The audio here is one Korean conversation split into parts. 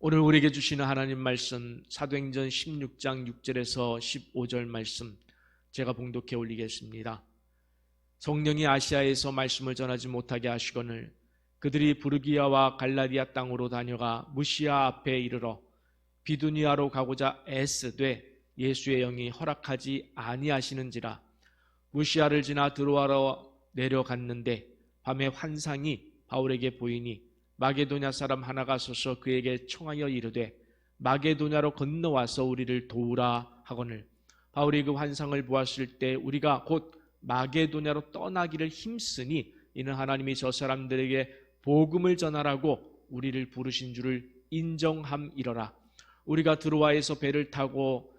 오늘 우리에게 주시는 하나님 말씀 사도행전 16장 6절에서 15절 말씀 제가 봉독해 올리겠습니다. 성령이 아시아에서 말씀을 전하지 못하게 하시거늘 그들이 부르기아와 갈라디아 땅으로 다녀가 무시아 앞에 이르러 비두니아로 가고자 애쓰되 예수의 영이 허락하지 아니하시는지라. 무시아를 지나 드로아로 내려갔는데 밤에 환상이 바울에게 보이니 마게도냐 사람 하나가 서서 그에게 청하여 이르되 마게도냐로 건너와서 우리를 도우라 하거늘 바울이 그 환상을 보았을 때 우리가 곧 마게도냐로 떠나기를 힘쓰니 이는 하나님이 저 사람들에게 복음을 전하라고 우리를 부르신 줄을 인정함이러라. 우리가 드로아에서 배를 타고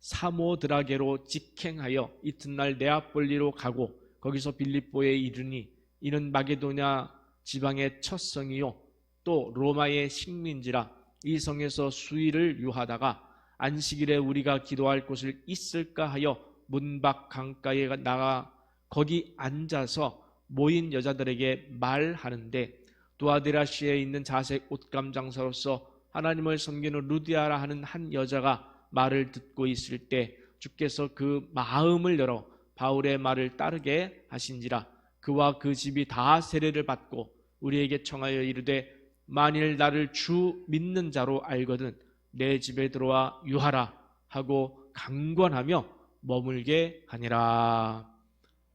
사모드라게로 직행하여 이튿날 네아폴리로 가고 거기서 빌립보에 이르니 이는 마게도냐 지방의 첫 성이요 또 로마의 식민지라. 이 성에서 수일을 유하다가 안식일에 우리가 기도할 곳을 있을까 하여 문 밖 강가에 나가 거기 앉아서 모인 여자들에게 말하는데 두아디라시에 있는 자색 옷감 장사로서 하나님을 섬기는 루디아라 하는 한 여자가 말을 듣고 있을 때 주께서 그 마음을 열어 바울의 말을 따르게 하신지라. 그와 그 집이 다 세례를 받고 우리에게 청하여 이르되 만일 나를 주 믿는 자로 알거든 내 집에 들어와 유하라 하고 강권하며 머물게 하니라.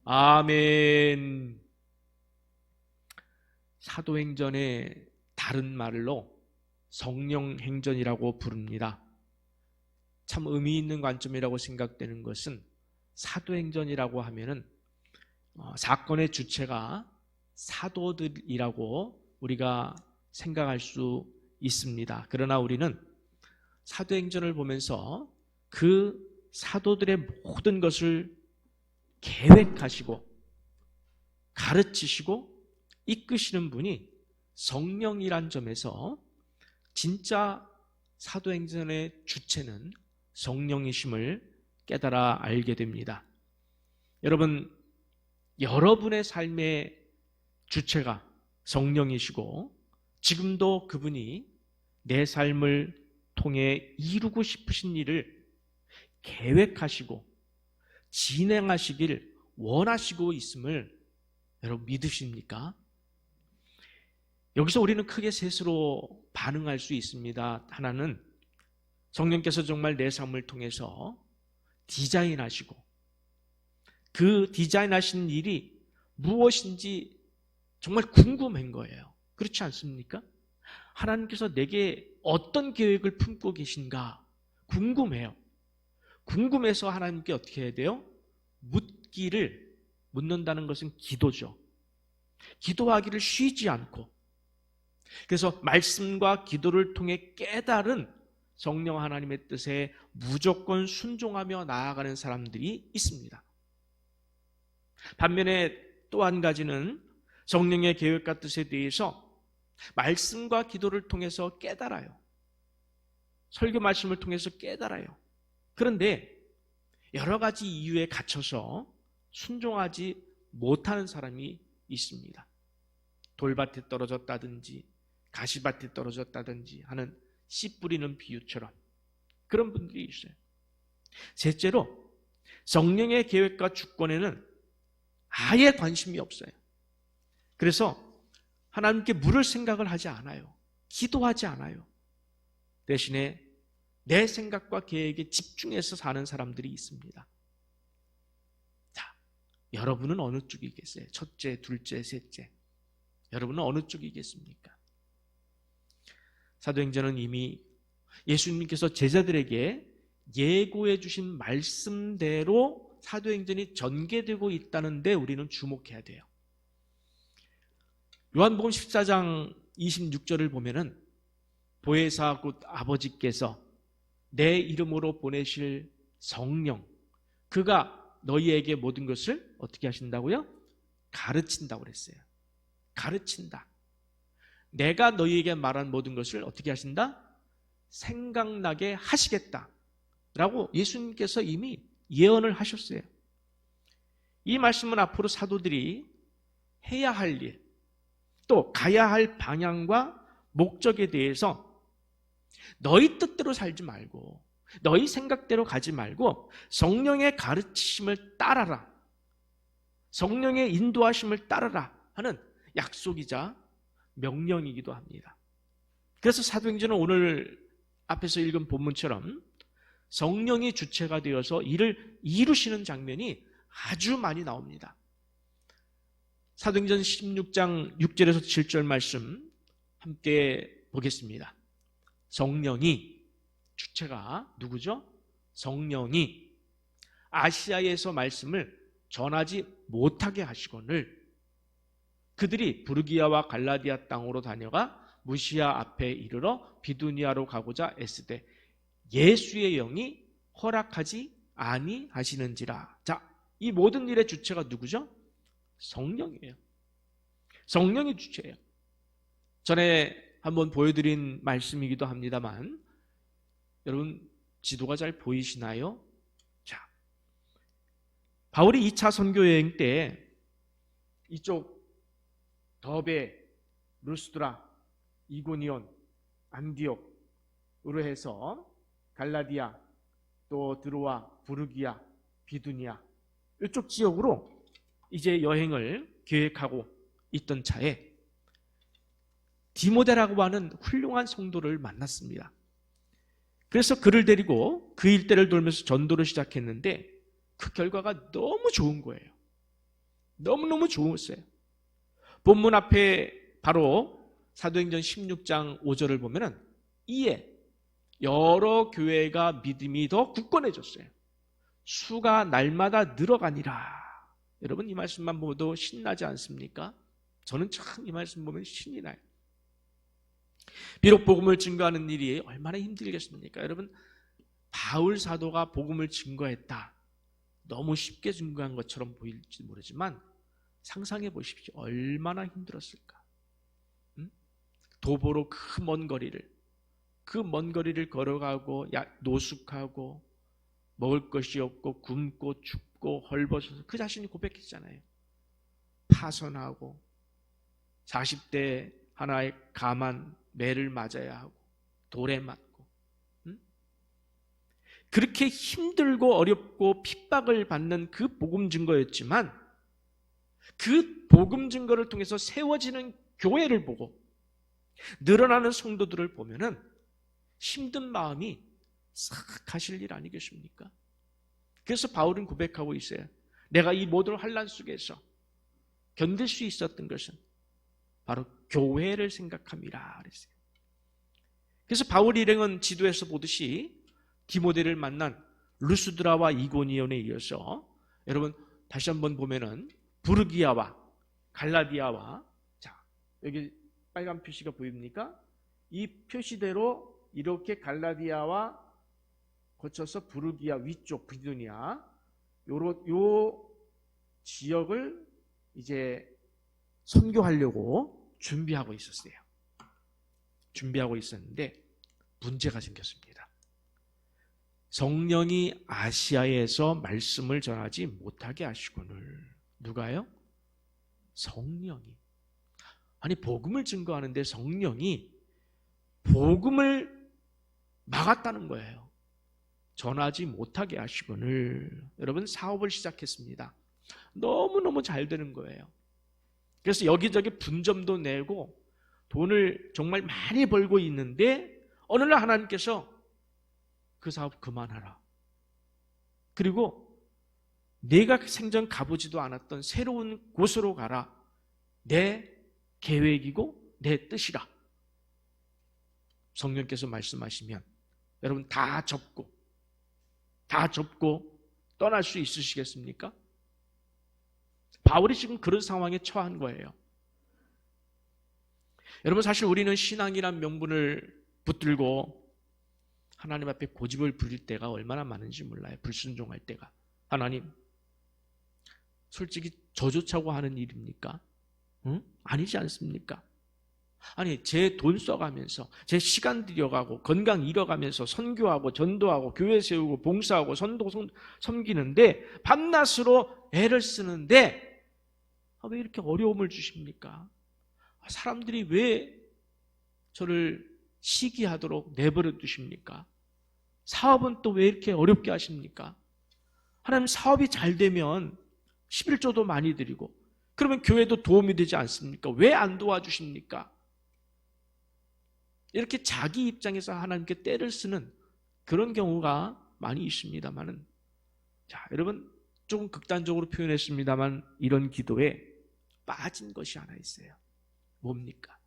아멘. 사도행전의 다른 말로 성령행전이라고 부릅니다. 참 의미 있는 관점이라고 생각되는 것은 사도행전이라고 하면은 사건의 주체가 사도들이라고 우리가 생각할 수 있습니다. 그러나 우리는 사도행전을 보면서 그 사도들의 모든 것을 계획하시고 가르치시고 이끄시는 분이 성령이란 점에서 진짜 사도행전의 주체는 성령이심을 깨달아 알게 됩니다. 여러분의 삶의 주체가 성령이시고 지금도 그분이 내 삶을 통해 이루고 싶으신 일을 계획하시고 진행하시길 원하시고 있음을 여러분 믿으십니까? 여기서 우리는 크게 셋으로 반응할 수 있습니다. 하나는 성령께서 정말 내 삶을 통해서 디자인하시고 그 디자인하신 일이 무엇인지 정말 궁금한 거예요. 그렇지 않습니까? 하나님께서 내게 어떤 계획을 품고 계신가 궁금해요. 궁금해서 하나님께 어떻게 해야 돼요? 묻는다는 것은 기도죠. 기도하기를 쉬지 않고 그래서 말씀과 기도를 통해 깨달은 성령 하나님의 뜻에 무조건 순종하며 나아가는 사람들이 있습니다. 반면에 또 한 가지는 성령의 계획과 뜻에 대해서 말씀과 기도를 통해서 깨달아요. 설교 말씀을 통해서 깨달아요. 그런데 여러 가지 이유에 갇혀서 순종하지 못하는 사람이 있습니다. 돌밭에 떨어졌다든지 가시밭에 떨어졌다든지 하는 씨 뿌리는 비유처럼 그런 분들이 있어요. 셋째로 성령의 계획과 주권에는 아예 관심이 없어요. 그래서 하나님께 물을 생각을 하지 않아요. 기도하지 않아요. 대신에 내 생각과 계획에 집중해서 사는 사람들이 있습니다. 자, 여러분은 어느 쪽이겠어요? 첫째, 둘째, 셋째. 여러분은 어느 쪽이겠습니까? 사도행전은 이미 예수님께서 제자들에게 예고해 주신 말씀대로 사도행전이 전개되고 있다는 데 우리는 주목해야 돼요. 요한복음 14장 26절을 보면은 보혜사 곧 아버지께서 내 이름으로 보내실 성령 그가 너희에게 모든 것을 어떻게 하신다고요? 가르친다고 그랬어요. 가르친다. 내가 너희에게 말한 모든 것을 어떻게 하신다? 생각나게 하시겠다 라고 예수님께서 이미 예언을 하셨어요. 이 말씀은 앞으로 사도들이 해야 할 일, 또 가야 할 방향과 목적에 대해서 너희 뜻대로 살지 말고 너희 생각대로 가지 말고 성령의 가르치심을 따라라. 성령의 인도하심을 따르라 하는 약속이자 명령이기도 합니다. 그래서 사도행전은 오늘 앞에서 읽은 본문처럼 성령이 주체가 되어서 이를 이루시는 장면이 아주 많이 나옵니다. 사도행전 16장 6절에서 7절 말씀 함께 보겠습니다. 성령이, 주체가 누구죠? 성령이 아시아에서 말씀을 전하지 못하게 하시거늘 그들이 부르기아와 갈라디아 땅으로 다녀가 무시아 앞에 이르러 비두니아로 가고자 애쓰되 예수의 영이 허락하지 아니하시는지라. 자, 이 모든 일의 주체가 누구죠? 성령이에요. 성령이 주체예요. 전에 한번 보여드린 말씀이기도 합니다만 여러분 지도가 잘 보이시나요? 자, 바울이 2차 선교 여행 때 이쪽 더베, 루스드라, 이고니온, 안디옥으로 해서 갈라디아, 또 드로아, 부르기아, 비두니아 이쪽 지역으로 이제 여행을 계획하고 있던 차에 디모데라고 하는 훌륭한 성도를 만났습니다. 그래서 그를 데리고 그 일대를 돌면서 전도를 시작했는데 그 결과가 너무 좋은 거예요. 너무너무 좋았어요. 본문 앞에 바로 사도행전 16장 5절을 보면은 이에 여러 교회가 믿음이 더 굳건해졌어요. 수가 날마다 늘어가니라. 여러분 이 말씀만 보도 신나지 않습니까? 저는 참 이 말씀 보면 신이 나요. 비록 복음을 증거하는 일이 얼마나 힘들겠습니까? 여러분 바울 사도가 복음을 증거했다. 너무 쉽게 증거한 것처럼 보일지 모르지만 상상해 보십시오. 얼마나 힘들었을까? 도보로 그 먼 거리를 걸어가고 노숙하고 먹을 것이 없고 굶고 춥고 헐벗어서 그 자신이 고백했잖아요. 파선하고 40대 하나의 감한 매를 맞아야 하고 돌에 맞고 그렇게 힘들고 어렵고 핍박을 받는 그 복음 증거였지만 그 복음 증거를 통해서 세워지는 교회를 보고 늘어나는 성도들을 보면은 힘든 마음이 싹 가실 일 아니겠습니까? 그래서 바울은 고백하고 있어요. 내가 이 모든 환난 속에서 견딜 수 있었던 것은 바로 교회를 생각함이라 그랬어요. 그래서 바울 일행은 지도에서 보듯이 디모데를 만난 루스드라와 이고니온에 이어서 여러분 다시 한번 보면은 부르기아와 갈라디아와 자 여기 빨간 표시가 보입니까? 이 표시대로 이렇게 갈라디아와 거쳐서 부르기아 위쪽 비두니아 요 지역을 이제 선교하려고 준비하고 있었어요. 준비하고 있었는데 문제가 생겼습니다. 성령이 아시아에서 말씀을 전하지 못하게 하시거늘. 누가요? 성령이. 아니 복음을 증거하는데 성령이 복음을 막았다는 거예요. 전하지 못하게 하시거늘. 여러분 사업을 시작했습니다. 너무너무 잘 되는 거예요. 그래서 여기저기 분점도 내고 돈을 정말 많이 벌고 있는데 어느 날 하나님께서 그 사업 그만하라. 그리고 내가 생전 가보지도 않았던 새로운 곳으로 가라. 내 계획이고 내 뜻이라. 성령께서 말씀하시면 여러분 다 접고 떠날 수 있으시겠습니까? 바울이 지금 그런 상황에 처한 거예요. 여러분 사실 우리는 신앙이란 명분을 붙들고 하나님 앞에 고집을 부릴 때가 얼마나 많은지 몰라요. 불순종할 때가. 하나님 솔직히 저조차고 하는 일입니까? 응? 아니지 않습니까? 아니 제 돈 써가면서 제 시간 들여가고 건강 잃어가면서 선교하고 전도하고 교회 세우고 봉사하고 섬기는데 밤낮으로 애를 쓰는데 왜 이렇게 어려움을 주십니까? 사람들이 왜 저를 시기하도록 내버려 두십니까? 사업은 또 왜 이렇게 어렵게 하십니까? 하나님, 사업이 잘 되면 11조도 많이 드리고 그러면 교회도 도움이 되지 않습니까? 왜 안 도와주십니까? 이렇게 자기 입장에서 하나님께 떼를 쓰는 그런 경우가 많이 있습니다만은, 자, 여러분, 조금 극단적으로 표현했습니다만 이런 기도에 빠진 것이 하나 있어요. 뭡니까?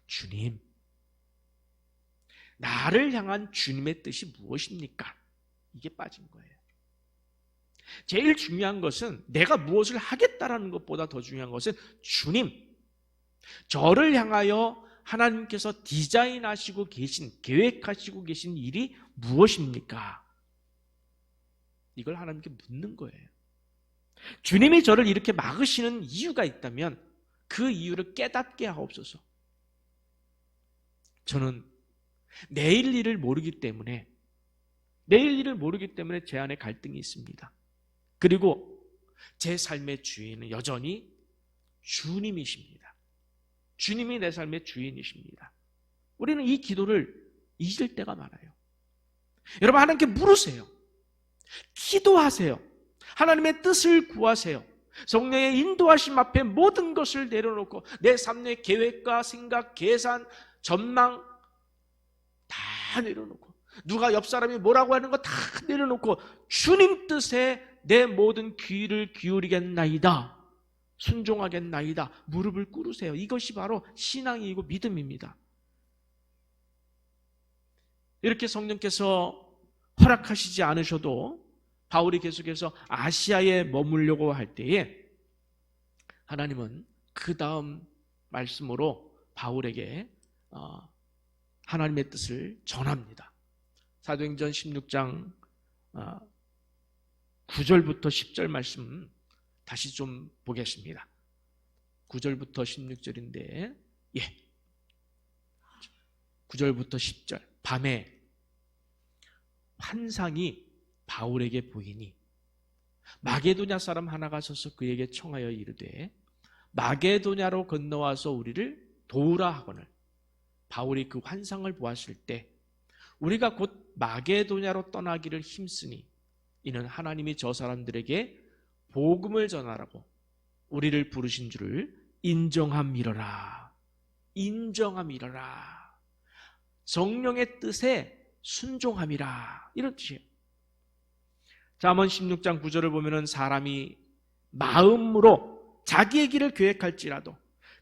주님, 나를 향한 주님의 뜻이 무엇입니까? 이게 빠진 거예요. 제일 중요한 것은 내가 무엇을 하겠다라는 것보다 더 중요한 것은 주님, 저를 향하여 하나님께서 디자인하시고 계신, 계획하시고 계신 일이 무엇입니까? 이걸 하나님께 묻는 거예요. 주님이 저를 이렇게 막으시는 이유가 있다면 그 이유를 깨닫게 하옵소서. 저는 내일 일을 모르기 때문에 제 안에 갈등이 있습니다. 그리고 제 삶의 주인은 여전히 주님이십니다. 주님이 내 삶의 주인이십니다. 우리는 이 기도를 잊을 때가 많아요. 여러분, 하나님께 물으세요. 기도하세요. 하나님의 뜻을 구하세요. 성령의 인도하심 앞에 모든 것을 내려놓고 내 삶의 계획과 생각, 계산, 전망 다 내려놓고, 누가 옆 사람이 뭐라고 하는 거 다 내려놓고 주님 뜻에 내 모든 귀를 기울이겠나이다, 순종하겠나이다, 무릎을 꿇으세요. 이것이 바로 신앙이고 믿음입니다. 이렇게 성령께서 허락하시지 않으셔도 바울이 계속해서 아시아에 머물려고 할 때에 하나님은 그 다음 말씀으로 바울에게 하나님의 뜻을 전합니다. 사도행전 16장 9절부터 10절 말씀 다시 좀 보겠습니다. 9절부터 16절인데, 9절부터 10절. 밤에 환상이 바울에게 보이니 마게도냐 사람 하나가 서서 그에게 청하여 이르되 마게도냐로 건너와서 우리를 도우라 하거늘. 바울이 그 환상을 보았을 때 우리가 곧 마게도냐로 떠나기를 힘쓰니 이는 하나님이 저 사람들에게 복음을 전하라고 우리를 부르신 줄을 인정함이러라. 인정함이러라. 성령의 뜻에 순종함이라. 이런 뜻이에요. 잠언 16장 9절을 보면은 사람이 마음으로 자기의 길을 계획할지라도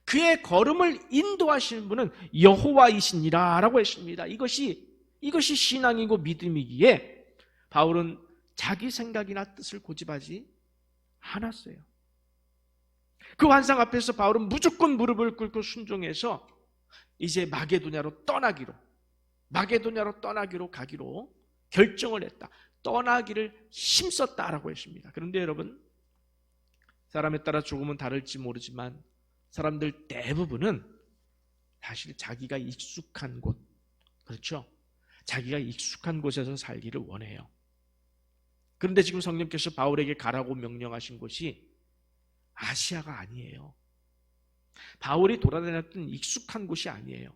그의 걸음을 인도하시는 분은 여호와이시니라 라고 했습니다. 이것이 신앙이고 믿음이기에 바울은 자기 생각이나 뜻을 고집하지 않았어요. 그 환상 앞에서 바울은 무조건 무릎을 꿇고 순종해서 이제 마게도냐로 떠나기로 가기로 결정을 했다. 떠나기를 힘썼다라고 했습니다. 그런데 여러분, 사람에 따라 조금은 다를지 모르지만 사람들 대부분은 사실 자기가 익숙한 곳, 그렇죠? 자기가 익숙한 곳에서 살기를 원해요. 그런데 지금 성령께서 바울에게 가라고 명령하신 곳이 아시아가 아니에요. 바울이 돌아다녔던 익숙한 곳이 아니에요.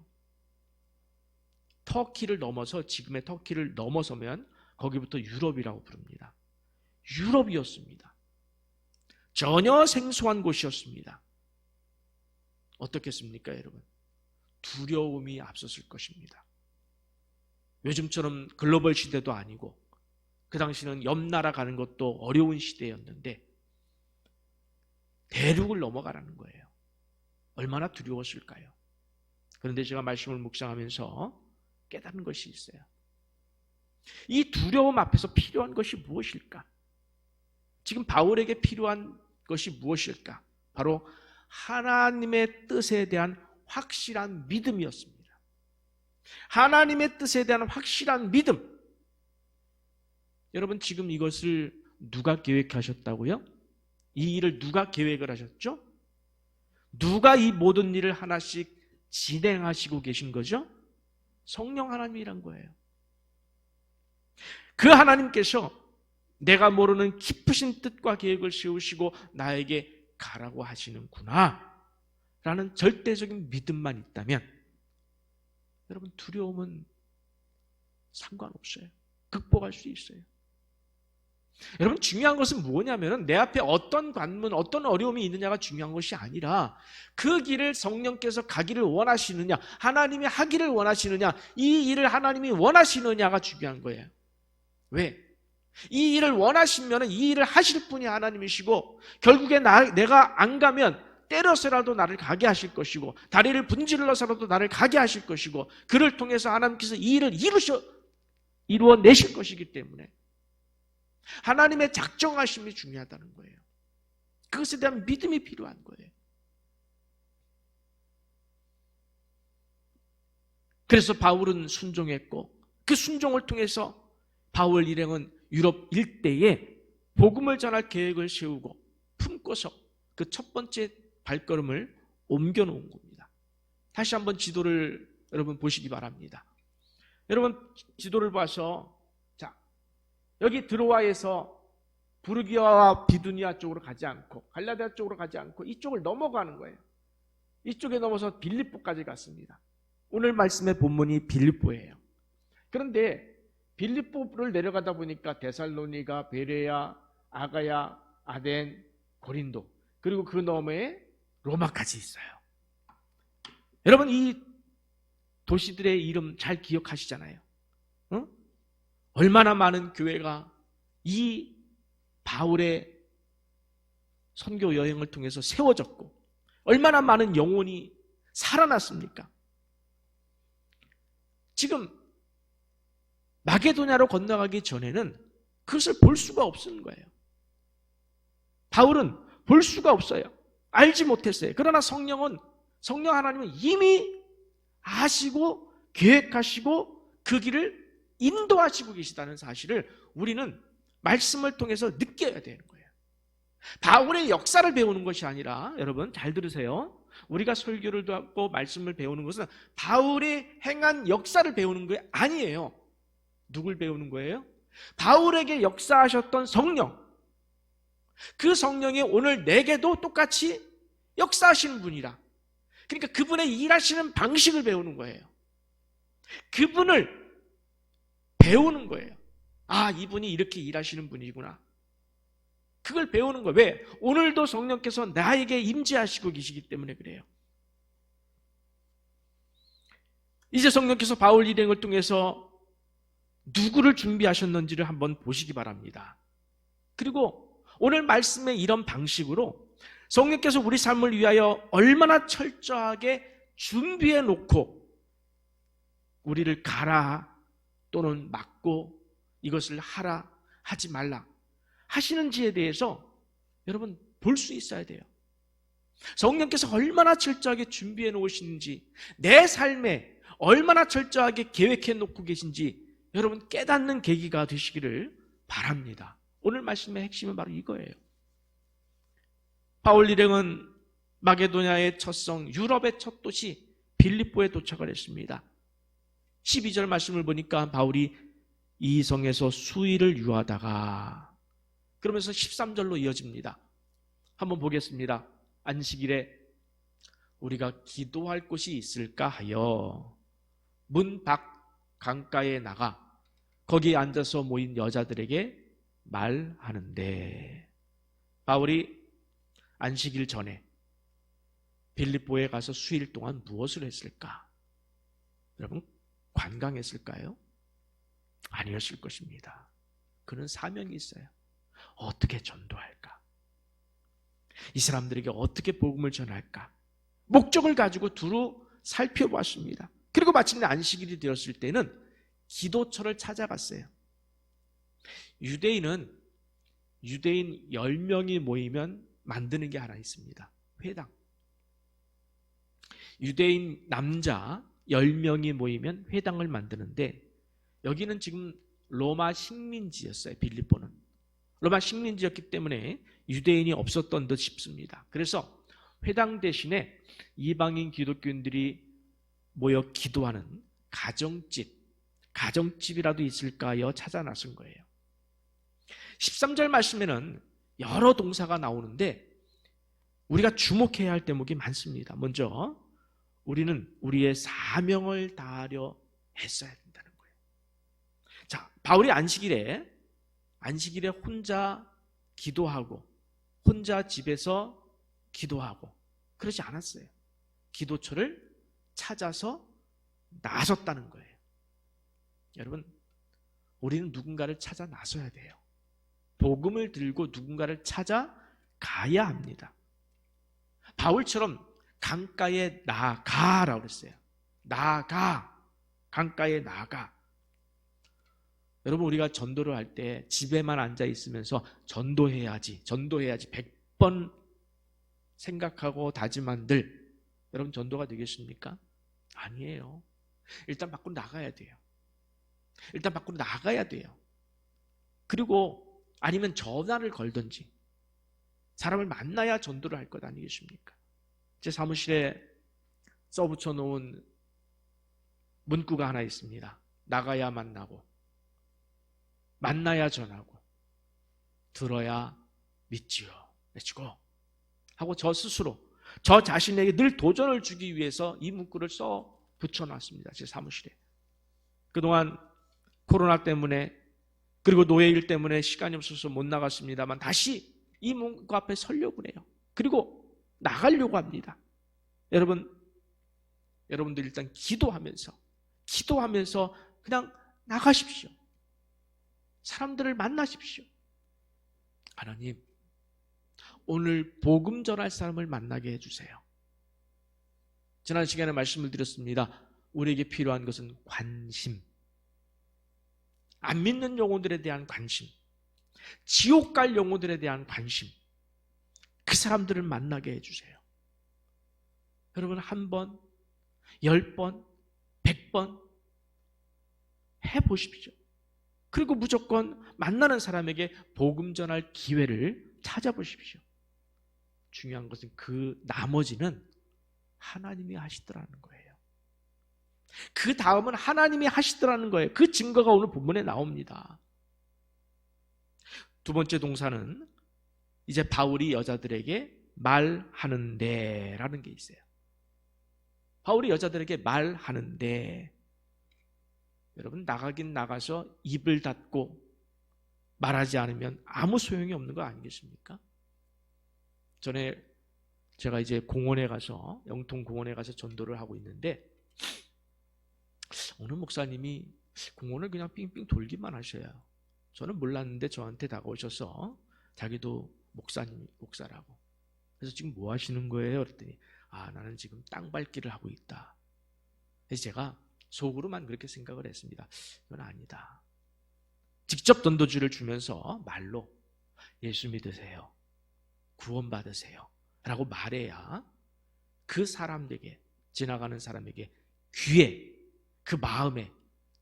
터키를 넘어서, 지금의 터키를 넘어서면 거기부터 유럽이라고 부릅니다. 유럽이었습니다. 전혀 생소한 곳이었습니다. 어떻겠습니까, 여러분? 두려움이 앞섰을 것입니다. 요즘처럼 글로벌 시대도 아니고 그 당시는 옆 나라 가는 것도 어려운 시대였는데 대륙을 넘어가라는 거예요. 얼마나 두려웠을까요? 그런데 제가 말씀을 묵상하면서 깨달은 것이 있어요. 이 두려움 앞에서 필요한 것이 무엇일까? 지금 바울에게 필요한 것이 무엇일까? 바로 하나님의 뜻에 대한 확실한 믿음이었습니다. 하나님의 뜻에 대한 확실한 믿음. 여러분, 지금 이것을 누가 계획하셨다고요? 이 일을 누가 계획을 하셨죠? 누가 이 모든 일을 하나씩 진행하시고 계신 거죠? 성령 하나님이란 거예요. 그 하나님께서 내가 모르는 깊으신 뜻과 계획을 세우시고 나에게 가라고 하시는구나 라는 절대적인 믿음만 있다면 여러분, 두려움은 상관없어요. 극복할 수 있어요. 여러분, 중요한 것은 뭐냐면 내 앞에 어떤 관문, 어떤 어려움이 있느냐가 중요한 것이 아니라 그 길을 성령께서 가기를 원하시느냐, 하나님이 하기를 원하시느냐, 이 일을 하나님이 원하시느냐가 중요한 거예요. 왜? 이 일을 원하시면 이 일을 하실 분이 하나님이시고, 결국에 내가 안 가면 때려서라도 나를 가게 하실 것이고, 다리를 분질러서라도 나를 가게 하실 것이고, 그를 통해서 하나님께서 이 일을 이루어내실 것이기 때문에 하나님의 작정하심이 중요하다는 거예요. 그것에 대한 믿음이 필요한 거예요. 그래서 바울은 순종했고, 그 순종을 통해서 바울 일행은 유럽 일대에 복음을 전할 계획을 세우고 품고서 그 첫 번째 발걸음을 옮겨놓은 겁니다. 다시 한번 지도를 여러분 보시기 바랍니다. 여러분, 지도를 봐서, 자, 여기 드로아에서 부르기아와 비두니아 쪽으로 가지 않고, 갈라디아 쪽으로 가지 않고 이쪽을 넘어가는 거예요. 이쪽에 넘어서 빌립보까지 갔습니다. 오늘 말씀의 본문이 빌립보예요. 그런데 빌립보를 내려가다 보니까 데살로니가, 베레야, 아가야, 아덴, 고린도, 그리고 그 너머에 로마까지 있어요. 여러분, 이 도시들의 이름 잘 기억하시잖아요. 응? 얼마나 많은 교회가 이 바울의 선교 여행을 통해서 세워졌고, 얼마나 많은 영혼이 살아났습니까? 지금 마게도냐로 건너가기 전에는 그것을 볼 수가 없는 거예요. 바울은 볼 수가 없어요. 알지 못했어요. 그러나 성령 하나님은 이미 아시고 계획하시고 그 길을 인도하시고 계시다는 사실을 우리는 말씀을 통해서 느껴야 되는 거예요. 바울의 역사를 배우는 것이 아니라, 여러분 잘 들으세요. 우리가 설교를 하고 말씀을 배우는 것은 바울이 행한 역사를 배우는 게 아니에요. 누굴 배우는 거예요? 바울에게 역사하셨던 성령. 그 성령이 오늘 내게도 똑같이 역사하시는 분이라. 그러니까 그분의 일하시는 방식을 배우는 거예요. 그분을 배우는 거예요. 아, 이분이 이렇게 일하시는 분이구나. 그걸 배우는 거예요. 왜? 오늘도 성령께서 나에게 임재하시고 계시기 때문에 그래요. 이제 성령께서 바울 일행을 통해서 누구를 준비하셨는지를 한번 보시기 바랍니다. 그리고 오늘 말씀의 이런 방식으로 성령께서 우리 삶을 위하여 얼마나 철저하게 준비해 놓고 우리를 가라 또는 막고 이것을 하라 하지 말라 하시는지에 대해서 여러분 볼 수 있어야 돼요. 성령께서 얼마나 철저하게 준비해 놓으시는지, 내 삶에 얼마나 철저하게 계획해 놓고 계신지 여러분 깨닫는 계기가 되시기를 바랍니다. 오늘 말씀의 핵심은 바로 이거예요. 바울 일행은 마게도냐의 첫 성, 유럽의 첫 도시 빌립보에 도착을 했습니다. 12절 말씀을 보니까 바울이 이 성에서 수일을 유하다가, 그러면서 13절로 이어집니다. 한번 보겠습니다. 안식일에 우리가 기도할 곳이 있을까 하여 문 밖 강가에 나가 거기에 앉아서 모인 여자들에게 말하는데, 바울이 안식일 전에 빌립보에 가서 수일 동안 무엇을 했을까? 여러분, 관광했을까요? 아니었을 것입니다. 그는 사명이 있어요. 어떻게 전도할까? 이 사람들에게 어떻게 복음을 전할까? 목적을 가지고 두루 살펴보았습니다. 그리고 마침내 안식일이 되었을 때는 기도처를 찾아갔어요. 유대인 10명이 모이면 만드는 게 하나 있습니다. 회당. 유대인 남자 10명이 모이면 회당을 만드는데, 여기는 지금 로마 식민지였어요. 빌립보는 로마 식민지였기 때문에 유대인이 없었던 듯 싶습니다. 그래서 회당 대신에 이방인 기독교인들이 모여 기도하는 가정집이라도 있을까 하여 찾아 나선 거예요. 13절 말씀에는 여러 동사가 나오는데 우리가 주목해야 할 대목이 많습니다. 먼저 우리는 우리의 사명을 다하려 했어야 된다는 거예요. 자, 바울이 안식일에 혼자 기도하고 혼자 집에서 기도하고 그러지 않았어요. 기도처를 찾아서 나섰다는 거예요. 여러분, 우리는 누군가를 찾아 나서야 돼요. 복음을 들고 누군가를 찾아 가야 합니다. 바울처럼 강가에 나가라고 그랬어요. 나가. 강가에 나가. 여러분, 우리가 전도를 할 때 집에만 앉아 있으면서 전도해야지 100번 생각하고 다짐한들 여러분 전도가 되겠습니까? 아니에요. 일단 밖으로 나가야 돼요. 그리고 아니면 전화를 걸든지 사람을 만나야 전도를 할 것 아니겠습니까? 제 사무실에 써붙여 놓은 문구가 하나 있습니다. 나가야 만나고, 만나야 전하고, 들어야 믿지요. 외치고 하고 저 스스로, 저 자신에게 늘 도전을 주기 위해서 이 문구를 써 붙여놨습니다. 제 사무실에. 그동안 코로나 때문에 그리고 노예일 때문에 시간이 없어서 못 나갔습니다만 다시 이 문구 앞에 서려고 해요. 그리고 나가려고 합니다. 여러분들 일단 기도하면서 그냥 나가십시오. 사람들을 만나십시오. 하나님, 오늘 복음 전할 사람을 만나게 해주세요. 지난 시간에 말씀을 드렸습니다. 우리에게 필요한 것은 관심, 안 믿는 영혼들에 대한 관심, 지옥 갈 영혼들에 대한 관심, 그 사람들을 만나게 해주세요. 여러분, 1번, 10번, 100번 해보십시오. 그리고 무조건 만나는 사람에게 복음 전할 기회를 찾아보십시오. 중요한 것은 그 나머지는 하나님이 하시더라는 거예요. 그 다음은 하나님이 하시더라는 거예요. 그 증거가 오늘 본문에 나옵니다. 두 번째 동사는 이제 바울이 여자들에게 말하는데 라는 게 있어요. 바울이 여자들에게 말하는데, 여러분, 나가긴 나가서 입을 닫고 말하지 않으면 아무 소용이 없는 거 아니겠습니까? 전에 제가 이제 공원에 가서, 영통 공원에 가서 전도를 하고 있는데 어느 목사님이 공원을 그냥 삥삥 돌기만 하셔요. 저는 몰랐는데 저한테 다가오셔서 자기도 목사라고. 그래서 지금 뭐 하시는 거예요? 그랬더니 나는 지금 땅 밟기를 하고 있다. 그래서 제가 속으로만 그렇게 생각을 했습니다. 이건 아니다. 직접 전도주를 주면서 말로 예수 믿으세요, 구원 받으세요 라고 말해야 그 사람에게, 지나가는 사람에게 귀에, 그 마음에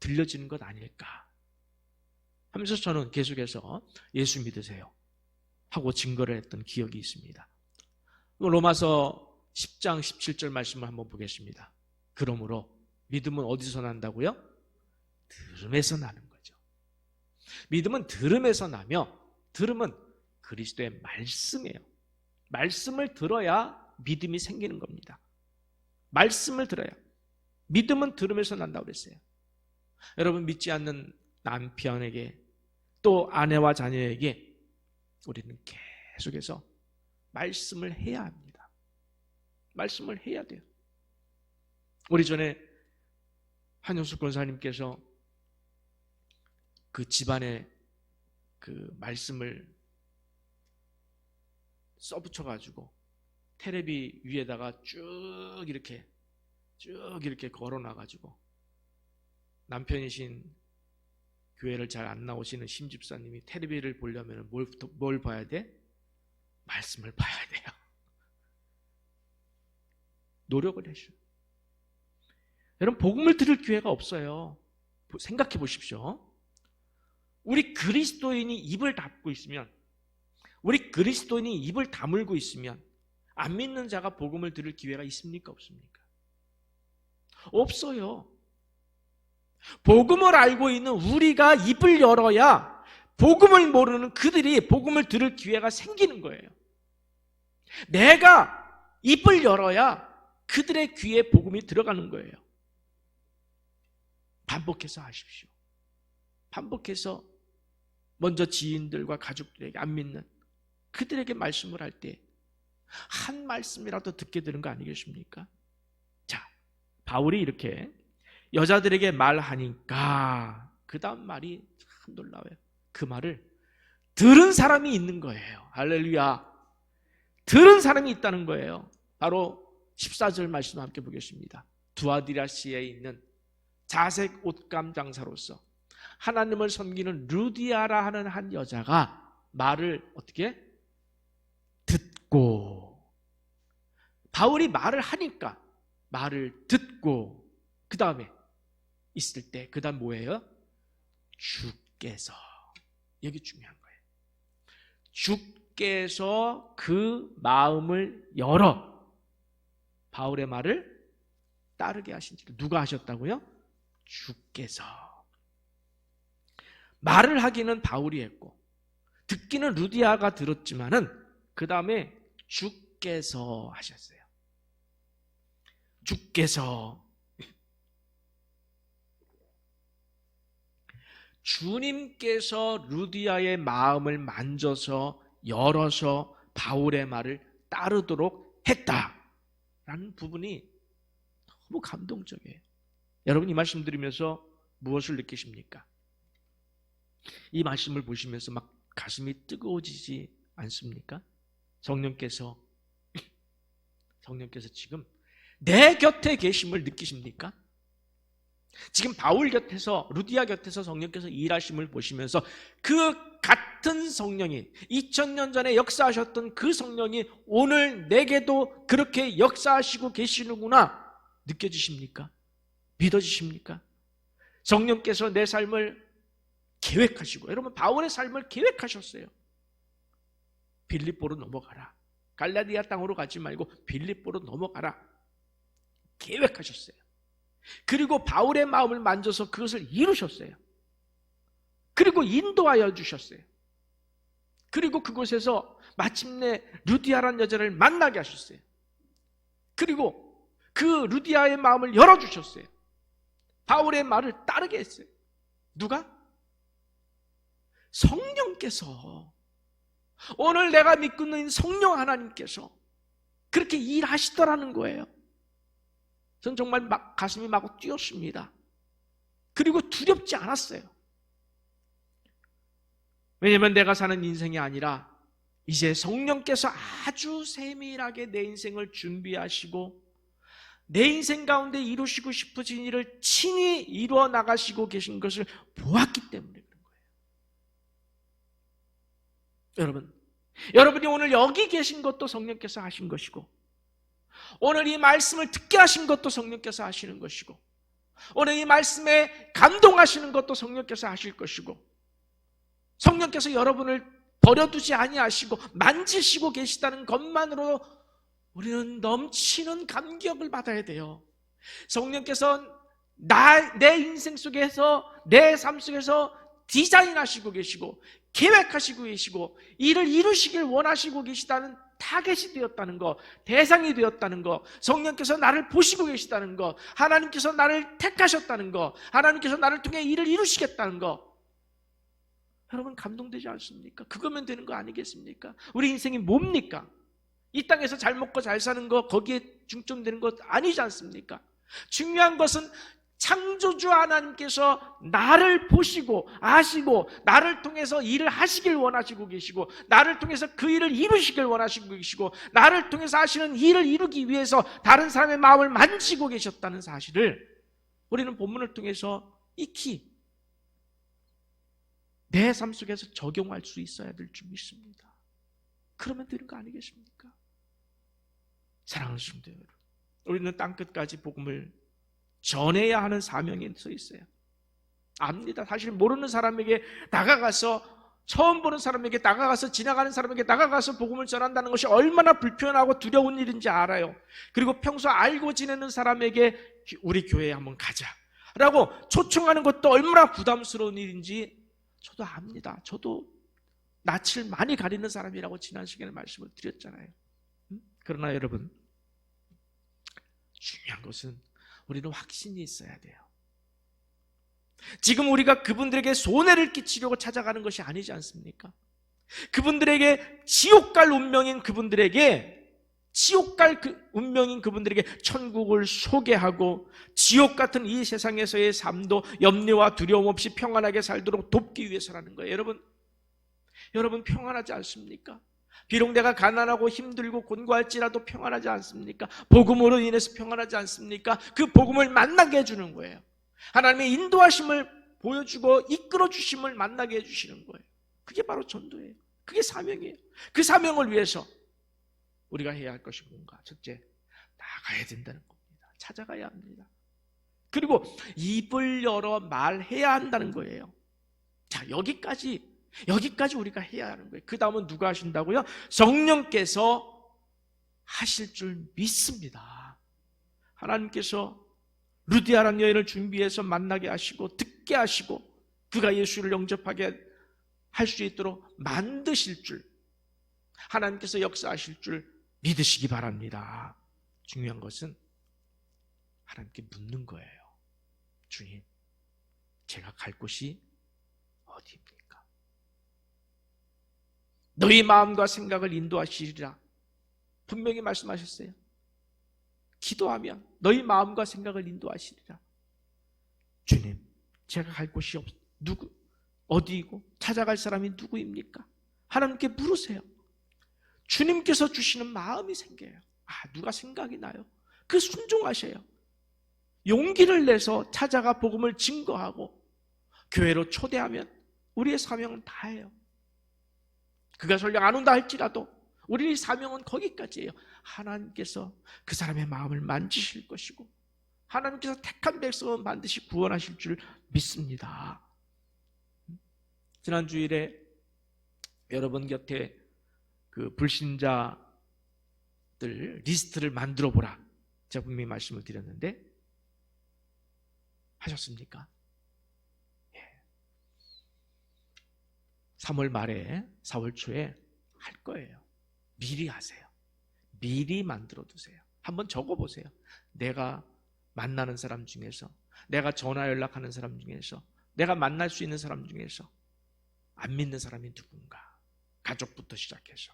들려지는 것 아닐까 하면서 저는 계속해서 예수 믿으세요 하고 증거를 했던 기억이 있습니다. 로마서 10장 17절 말씀을 한번 보겠습니다. 그러므로 믿음은 어디서 난다고요? 들음에서 나는 거죠. 믿음은 들음에서 나며, 들음은 그리스도의 말씀이에요. 말씀을 들어야 믿음이 생기는 겁니다. 말씀을 들어야. 믿음은 들음에서 난다고 그랬어요. 여러분, 믿지 않는 남편에게, 또 아내와 자녀에게 우리는 계속해서 말씀을 해야 합니다. 말씀을 해야 돼요. 우리 전에 한용숙 권사님께서 그 집안에 그 말씀을 써붙여가지고 테레비 위에다가 쭉 이렇게 걸어놔가지고, 남편이신 교회를 잘 안 나오시는 심집사님이 텔레비를 보려면 뭘 봐야 돼? 말씀을 봐야 돼요. 노력을 해주세요. 여러분, 복음을 들을 기회가 없어요. 생각해 보십시오. 우리 그리스도인이 입을 닫고 있으면, 우리 그리스도인이 입을 다물고 있으면 안 믿는 자가 복음을 들을 기회가 있습니까? 없습니까? 없어요. 복음을 알고 있는 우리가 입을 열어야 복음을 모르는 그들이 복음을 들을 기회가 생기는 거예요. 내가 입을 열어야 그들의 귀에 복음이 들어가는 거예요. 반복해서 하십시오. 반복해서 먼저 지인들과 가족들에게 안 믿는 그들에게 말씀을 할 때 한 말씀이라도 듣게 되는 거 아니겠습니까? 자, 바울이 이렇게 여자들에게 말하니까 그 다음 말이 참 놀라워요. 그 말을 들은 사람이 있는 거예요. 할렐루야. 들은 사람이 있다는 거예요. 바로 14절 말씀 함께 보겠습니다. 두아디라시에 있는 자색 옷감 장사로서 하나님을 섬기는 루디아라 하는 한 여자가 말을 어떻게? 듣고, 바울이 말을 하니까 말을 듣고 그 다음에 있을 때 그 다음 뭐예요? 주께서, 여기 중요한 거예요. 주께서 그 마음을 열어 바울의 말을 따르게 하신지. 누가 하셨다고요? 주께서. 말을 하기는 바울이 했고 듣기는 루디아가 들었지만은 그 다음에 주께서 하셨어요. 주께서. 주님께서 루디아의 마음을 만져서 열어서 바울의 말을 따르도록 했다라는 부분이 너무 감동적이에요. 여러분, 이 말씀 들으면서 무엇을 느끼십니까? 이 말씀을 보시면서 막 가슴이 뜨거워지지 않습니까? 성령께서 지금 내 곁에 계심을 느끼십니까? 지금 바울 곁에서, 루디아 곁에서 성령께서 일하심을 보시면서 그 같은 성령이 2000년 전에 역사하셨던 그 성령이 오늘 내게도 그렇게 역사하시고 계시는구나 느껴지십니까? 믿어지십니까? 성령께서 내 삶을 계획하시고, 여러분 바울의 삶을 계획하셨어요. 빌립보로 넘어가라. 갈라디아 땅으로 가지 말고 빌립보로 넘어가라. 계획하셨어요. 그리고 바울의 마음을 만져서 그것을 이루셨어요. 그리고 인도하여 주셨어요. 그리고 그곳에서 마침내 루디아라는 여자를 만나게 하셨어요. 그리고 그 루디아의 마음을 열어주셨어요. 바울의 말을 따르게 했어요. 누가? 성령께서. 오늘 내가 믿고 있는 성령 하나님께서 그렇게 일하시더라는 거예요. 전 정말 가슴이 마구 뛰었습니다. 그리고 두렵지 않았어요. 왜냐하면 내가 사는 인생이 아니라 이제 성령께서 아주 세밀하게 내 인생을 준비하시고 내 인생 가운데 이루시고 싶으신 일을 친히 이루어 나가시고 계신 것을 보았기 때문에 그런 거예요. 여러분이 오늘 여기 계신 것도 성령께서 하신 것이고, 오늘 이 말씀을 듣게 하신 것도 성령께서 하시는 것이고, 오늘 이 말씀에 감동하시는 것도 성령께서 하실 것이고, 성령께서 여러분을 버려두지 아니하시고 만지시고 계시다는 것만으로 우리는 넘치는 감격을 받아야 돼요. 성령께서 내 인생 속에서, 내 삶 속에서 디자인하시고 계시고 계획하시고 계시고 이를 이루시길 원하시고 계시다는 타겟이 되었다는 것, 대상이 되었다는 것, 성령께서 나를 보시고 계시다는 것, 하나님께서 나를 택하셨다는 것, 하나님께서 나를 통해 일을 이루시겠다는 것, 여러분 감동되지 않습니까? 그거면 되는 거 아니겠습니까? 우리 인생이 뭡니까? 이 땅에서 잘 먹고 잘 사는 거, 거기에 중점되는 것 아니지 않습니까? 중요한 것은 창조주 하나님께서 나를 보시고 아시고 나를 통해서 일을 하시길 원하시고 계시고 나를 통해서 그 일을 이루시길 원하시고 계시고 나를 통해서 하시는 일을 이루기 위해서 다른 사람의 마음을 만지고 계셨다는 사실을 우리는 본문을 통해서 익히 내 삶 속에서 적용할 수 있어야 될 줄 믿습니다. 그러면 되는 거 아니겠습니까? 사랑하는 성도 여러분, 우리는 땅끝까지 복음을 전해야 하는 사명이 서 있어요. 압니다. 사실 모르는 사람에게 다가가서, 처음 보는 사람에게 다가가서, 지나가는 사람에게 다가가서 복음을 전한다는 것이 얼마나 불편하고 두려운 일인지 알아요. 그리고 평소 알고 지내는 사람에게 우리 교회에 한번 가자 라고 초청하는 것도 얼마나 부담스러운 일인지 저도 압니다. 저도 낯을 많이 가리는 사람이라고 지난 시간에 말씀을 드렸잖아요. 그러나 여러분, 중요한 것은 우리는 확신이 있어야 돼요. 지금 우리가 그분들에게 손해를 끼치려고 찾아가는 것이 아니지 않습니까? 그분들에게 지옥 갈 운명인 그분들에게 천국을 소개하고 지옥 같은 이 세상에서의 삶도 염려와 두려움 없이 평안하게 살도록 돕기 위해서라는 거예요. 여러분 평안하지 않습니까? 비록 내가 가난하고 힘들고 곤고할지라도 평안하지 않습니까? 복음으로 인해서 평안하지 않습니까? 그 복음을 만나게 해주는 거예요. 하나님의 인도하심을 보여주고 이끌어 주심을 만나게 해주시는 거예요. 그게 바로 전도예요. 그게 사명이에요. 그 사명을 위해서 우리가 해야 할 것이 뭔가? 첫째, 나가야 된다는 겁니다. 찾아가야 합니다. 그리고 입을 열어 말해야 한다는 거예요. 자, 여기까지 우리가 해야 하는 거예요. 그 다음은 누가 하신다고요? 성령께서 하실 줄 믿습니다. 하나님께서 루디아라는 여인을 준비해서 만나게 하시고 듣게 하시고 그가 예수를 영접하게 할 수 있도록 만드실 줄, 하나님께서 역사하실 줄 믿으시기 바랍니다. 중요한 것은 하나님께 묻는 거예요. 주님, 제가 갈 곳이 어디입니까? 너희 마음과 생각을 인도하시리라 분명히 말씀하셨어요. 기도하면 너희 마음과 생각을 인도하시리라. 주님, 제가 갈 곳이 어디이고 찾아갈 사람이 누구입니까? 하나님께 물으세요. 주님께서 주시는 마음이 생겨요. 누가 생각이 나요? 그 순종하셔요. 용기를 내서 찾아가 복음을 증거하고 교회로 초대하면 우리의 사명은 다예요. 그가 설령 안 온다 할지라도 우리의 사명은 거기까지예요. 하나님께서 그 사람의 마음을 만지실 것이고 하나님께서 택한 백성은 반드시 구원하실 줄 믿습니다. 지난 주일에 여러분 곁에 그 불신자들 리스트를 만들어 보라 제가 분명히 말씀을 드렸는데 하셨습니까? 3월 말에 4월 초에 할 거예요. 미리 하세요. 미리 만들어 두세요. 한번 적어보세요. 내가 만나는 사람 중에서, 내가 전화 연락하는 사람 중에서, 내가 만날 수 있는 사람 중에서 안 믿는 사람이 누군가. 가족부터 시작해서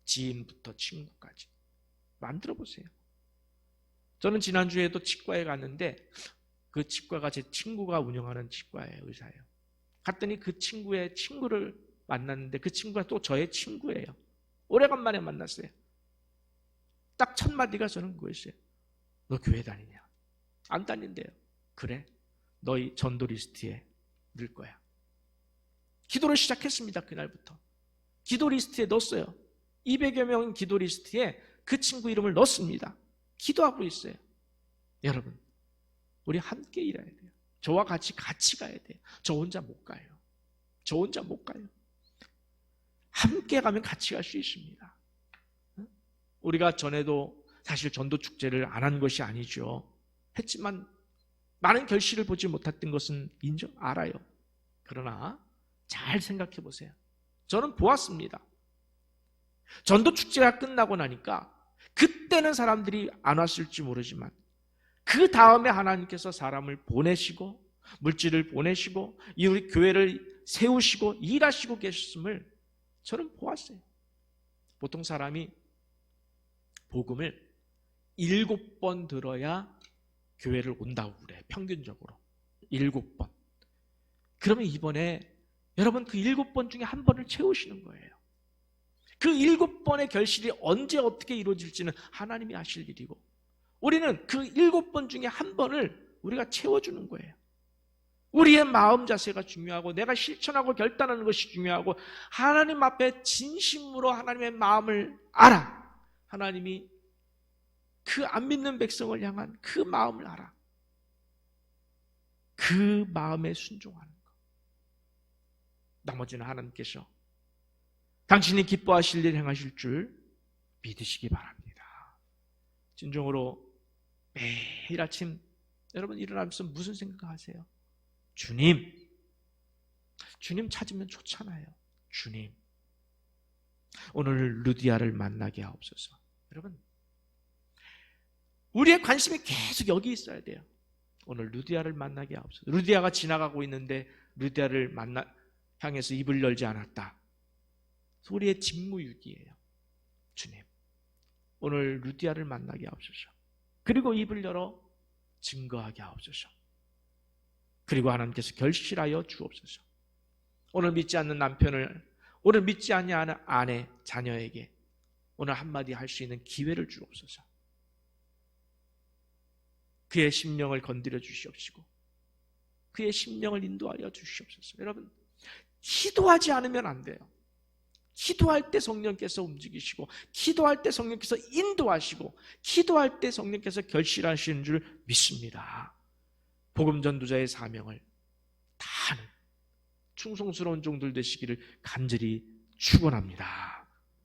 지인부터 친구까지 만들어 보세요. 저는 지난주에도 치과에 갔는데 그 치과가 제 친구가 운영하는 치과예요. 의사예요. 갔더니 그 친구의 친구를 만났는데 그 친구가 또 저의 친구예요. 오래간만에 만났어요. 딱 첫 마디가 저는 그거였어요. 너 교회 다니냐? 안 다닌대요. 그래? 너희 전도 리스트에 넣을 거야. 기도를 시작했습니다. 그날부터. 기도 리스트에 넣었어요. 200여 명 기도 리스트에 그 친구 이름을 넣었습니다. 기도하고 있어요. 여러분, 우리 함께 일해야 돼요. 저와 같이 가야 돼요. 저 혼자 못 가요. 함께 가면 같이 갈 수 있습니다. 우리가 전에도 사실 전도 축제를 안 한 것이 아니죠. 했지만 많은 결실을 보지 못했던 것은 알아요. 그러나 잘 생각해 보세요. 저는 보았습니다. 전도 축제가 끝나고 나니까 그때는 사람들이 안 왔을지 모르지만 그 다음에 하나님께서 사람을 보내시고 물질을 보내시고 우리 교회를 세우시고 일하시고 계셨음을 저는 보았어요. 보통 사람이 복음을 7번 들어야 교회를 온다고 그래. 평균적으로 7번. 그러면 이번에 여러분 그 7번 중에 한 번을 채우시는 거예요. 그 7번의 결실이 언제 어떻게 이루어질지는 하나님이 하실 일이고 우리는 그 7번 중에 한 번을 우리가 채워주는 거예요. 우리의 마음 자세가 중요하고 내가 실천하고 결단하는 것이 중요하고 하나님 앞에 진심으로 하나님의 마음을 알아. 하나님이 그 안 믿는 백성을 향한 그 마음을 알아. 그 마음에 순종하는 것. 나머지는 하나님께서 당신이 기뻐하실 일 행하실 줄 믿으시기 바랍니다. 진정으로 매일 아침 여러분 일어나면서 무슨 생각하세요? 주님 찾으면 좋잖아요. 주님, 오늘 루디아를 만나게 하옵소서. 여러분, 우리의 관심이 계속 여기 있어야 돼요. 오늘 루디아를 만나게 하옵소서. 루디아가 지나가고 있는데 루디아를 향해서 입을 열지 않았다. 우리의 직무유기예요. 주님, 오늘 루디아를 만나게 하옵소서. 그리고 입을 열어 증거하게 하옵소서. 그리고 하나님께서 결실하여 주옵소서. 오늘 믿지 않는 남편을, 오늘 믿지 않는 아내, 자녀에게 오늘 한마디 할 수 있는 기회를 주옵소서. 그의 심령을 건드려 주시옵시고 그의 심령을 인도하여 주시옵소서. 여러분, 기도하지 않으면 안 돼요. 기도할 때 성령께서 움직이시고, 기도할 때 성령께서 인도하시고, 기도할 때 성령께서 결실하시는 줄 믿습니다. 복음 전도자의 사명을 다하는 충성스러운 종들 되시기를 간절히 축원합니다.